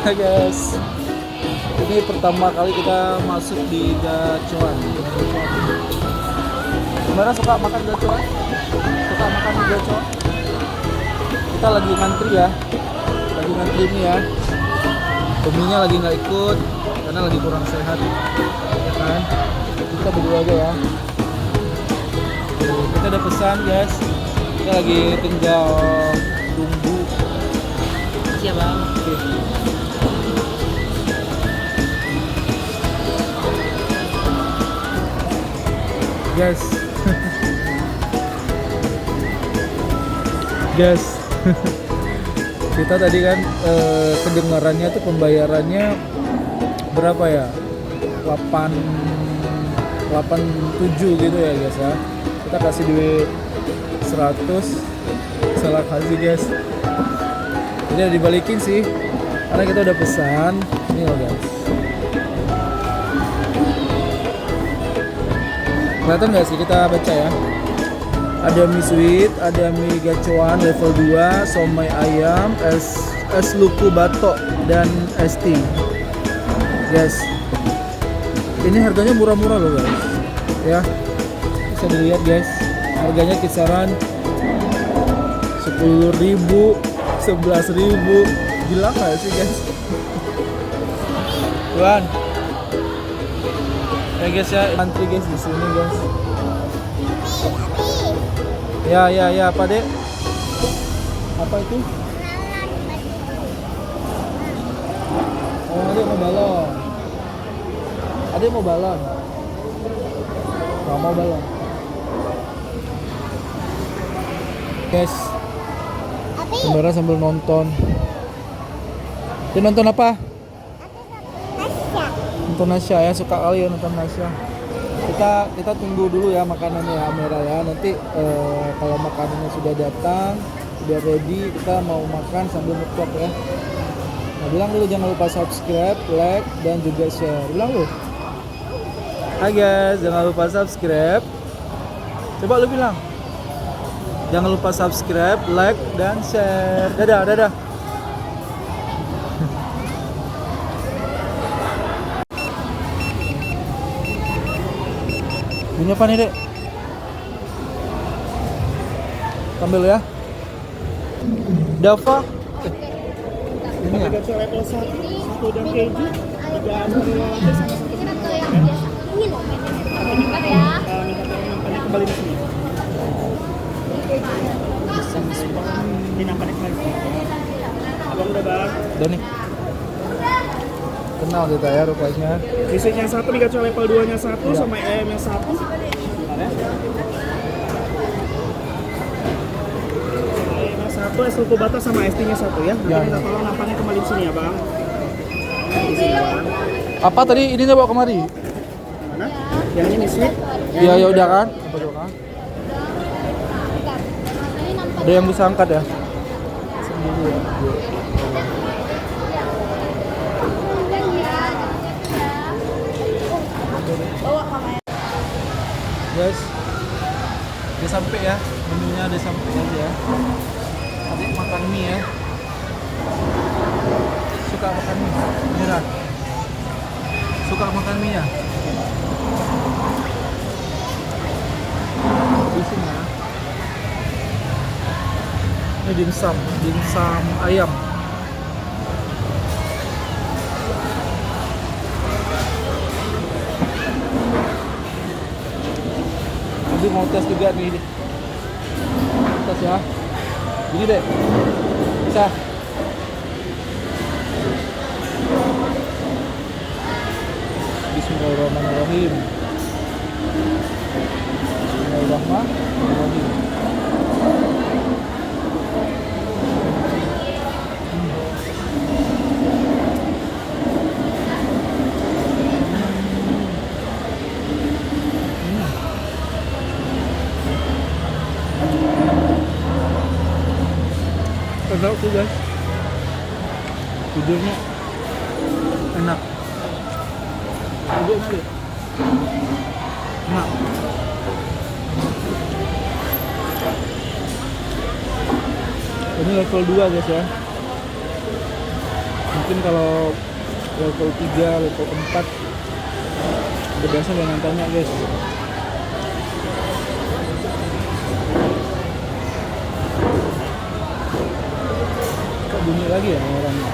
Hai guys, ini pertama kali kita masuk di gacuan. Gimana, suka makan gacuan? Suka makan di gacuan? Kita lagi ngantri ya, lagi ngantri ini ya. Tominya lagi nggak ikut karena lagi kurang sehat, ya kan? Kita berdua aja ya. Tuh, kita udah pesan guys. Kita lagi tinggal tunggu. Siap bang. Oke. Guys, guys, kita tadi kan kedengarannya tuh pembayarannya berapa ya? 87 gitu ya guys ya. Kita kasih duit 100, salah kasih guys. Jadi udah dibalikin sih, karena kita udah pesan. Ini loh guys. Kelihatan nggak sih, kita baca ya. Ada mie sweet, ada mie gacuan level 2, somai ayam, es luku batok, dan es tea. Guys, ini harganya murah-murah loh guys. Ya, bisa dilihat guys. Harganya kisaran 10.000, 11.000. Gila nggak sih guys? Tuan. Ya guys ya, antri guys di sini guys. Ya, apa dek? Apa itu? Oh, adek mau balon. Adek mau balon. Nggak mau balon. Guys, Sembara sambil nonton. Dia nonton apa? Nonton Nasya ya, suka kali ya nonton Nasya. Kita tunggu dulu ya makanannya ya Amira ya. Nanti kalau makanannya sudah datang, sudah ready, kita mau makan sambil ngevlog ya. Nah, bilang dulu jangan lupa subscribe, like, dan juga share. Bilang lu. Hai guys, jangan lupa subscribe. Coba lu bilang. Jangan lupa subscribe, like, dan share. Dadah. Ini apa nih dek? Ambil ya. Dava. Ini ya. Gacuan level 1 dan keju, 3 vanilla latte sama 1 vanilla. Ini loh. Bentar ya. Minta tolong nampannya kembali di sini. Ini nampannya kembali. Abang udah bang. Udah nih. Kenal kita ya rupanya. Bisik yang 1, mie gacuan level 2 nya 1, Ya. sama ayam yang 1. Satu es luku bata sama es tea-nya 1 ya. Nanti minta tolong nampannya kembali di sini ya bang. Di sini bang. Apa tadi ini bawa kemari? Mana? Yang ini sweet. Ya udah kan. Ada yang bisa angkat ya? Sendiri ya. Guys, udah sampai ya, menunya udah sampai ya. Adik makan mie ya. Suka makan mie? Beneran? Suka makan mie ya? Habisin ya. Ini dimsum ayam. Nanti mau tes juga nih. Tes ya. Gini deh. Bisa. Bismillahirrahmanirrahim. Bismillahirrahmanirrahim. Sedap tuh guys, tidurnya enak. Tidurnya deh enak. Ini level 2 guys ya. Mungkin kalau level 3, level 4 udah biasa jangan tanya guys. Kok bunyi lagi ya orangnya?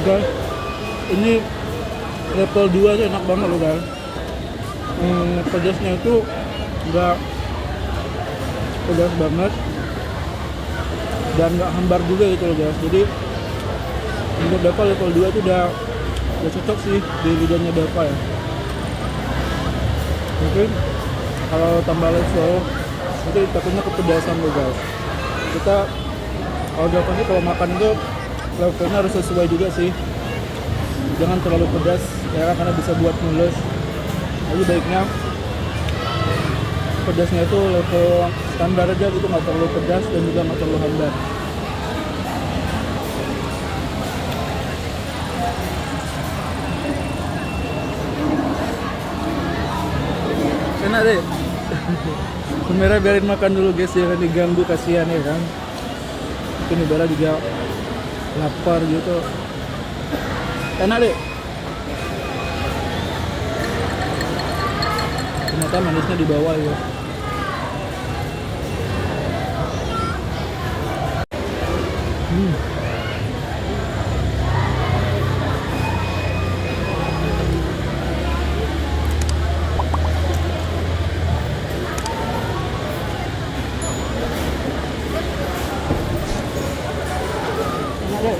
Guys, ini level 2 aja enak banget loh guys. Pedasnya itu nggak pedas banget dan nggak hambar juga gitu loh guys. Jadi untuk Dava level 2 itu udah cocok sih di lidahnya Dava ya. Mungkin kalau tambah level nanti takutnya kepedasan loh guys. Kita kalau Dava sih kalau makan itu levelnya harus sesuai juga sih, jangan terlalu pedas ya karena bisa buat mules. Jadi baiknya pedasnya itu level standar aja gitu, nggak terlalu pedas dan juga nggak terlalu hambar. Enak deh. Kamera biarin makan dulu guys, jangan diganggu, kasihan ya kan. Mungkin Ibarra juga lapar gitu. Enak deh. Ternyata manisnya di bawah ya. Enak deh.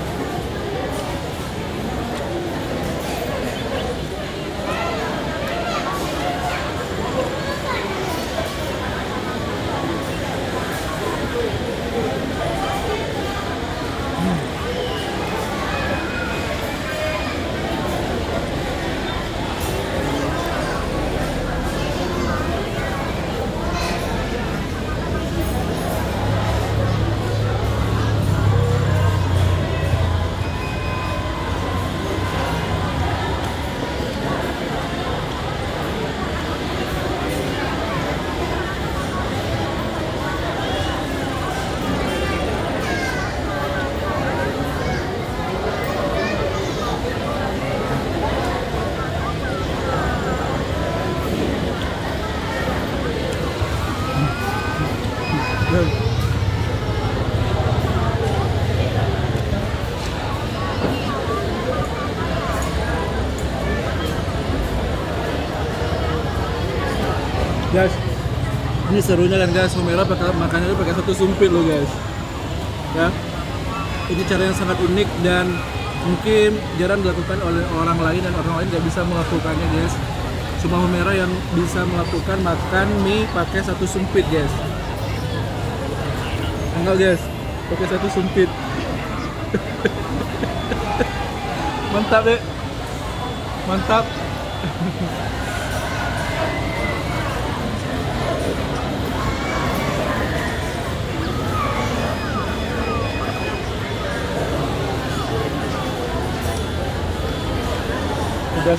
Guys, ini serunya kan guys, Humera makannya itu pakai satu sumpit loh guys. Ya, ini cara yang sangat unik dan mungkin jarang dilakukan oleh orang lain dan orang lain nggak bisa melakukannya guys. Cuma Humera yang bisa melakukan makan mie pakai satu sumpit guys. Enggak guys, pakai satu sumpit. Mantap deh, mantap. Pedas.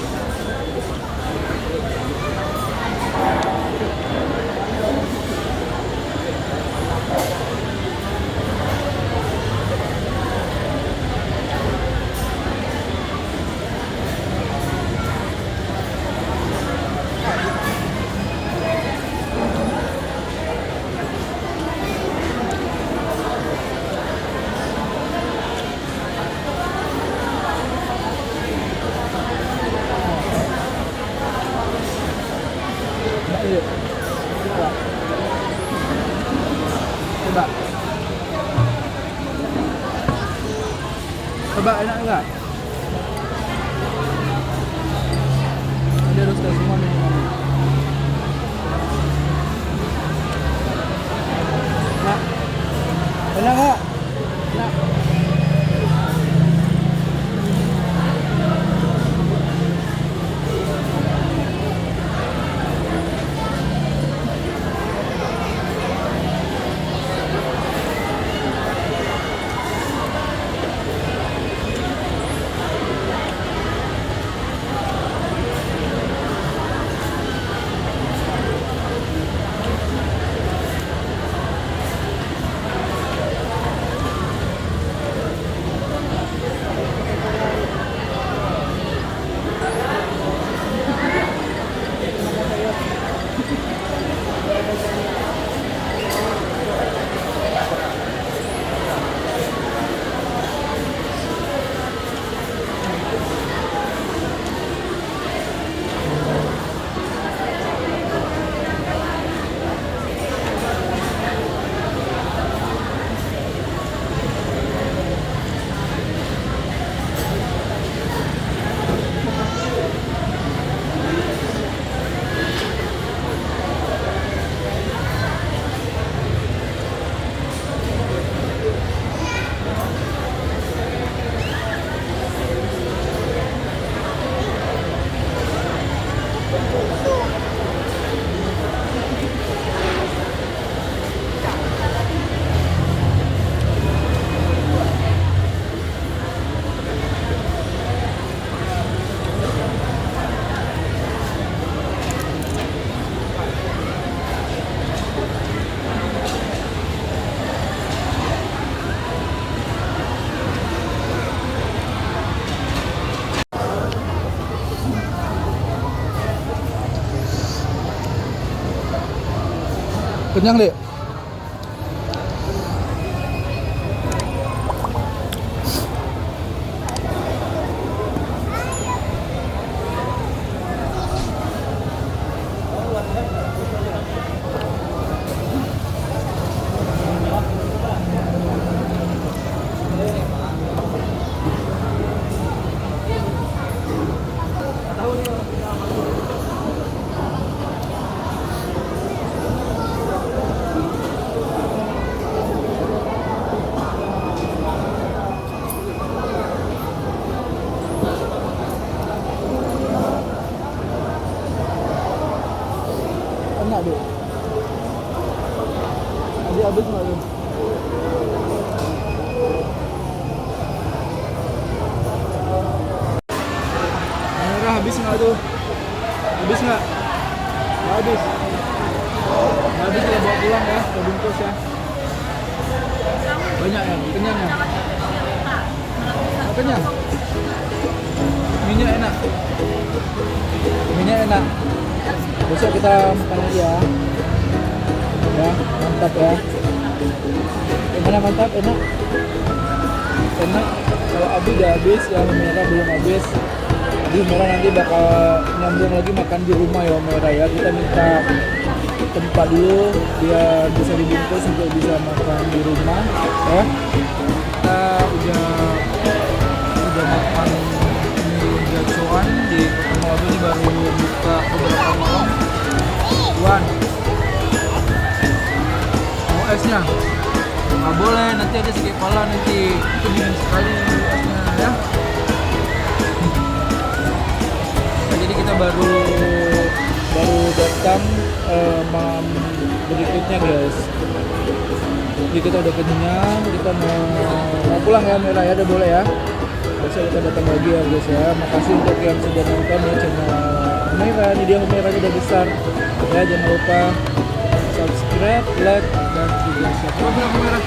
Coba enak enggak? Ada harus kasih semua minuman. Nah, enak nggak? Enak. Kenyang deh. Enak deh. Habis nggak tuh? Merah habis nggak tuh? Habis nggak? Nggak habis. Nggak habis ya, bawa pulang ya, kita bungkus ya. Banyak ya, kenyang ya. Kenyang. Minyak enak. Minyak enak. Besok kita makan lagi ya. Ya, mantap ya. Gimana mantap? Enak? Enak. Kalau Abi udah habis, yang merah belum habis. Jadi merah nanti bakal nyambung lagi makan di rumah ya merah ya. Kita minta tempat dulu biar bisa dibungkus untuk bisa makan di rumah ya. Kita udah makan mie gacoan di Kota Mobil ini baru buka beberapa malam. Wan, mau esnya? Nggak boleh, nanti ada sakit kepala nanti. Itu dingin sekali esnya ya. Nah, jadi kita baru datang malam berikutnya guys. Jadi kita udah kenyang, kita mau pulang ya merah ya, udah boleh ya. Besok kita datang lagi ya guys ya. Makasih untuk yang sudah nonton ya channel Merah. Ini dia merahnya udah besar ya, jangan lupa subscribe, like, dan juga share. Coba bilang merah.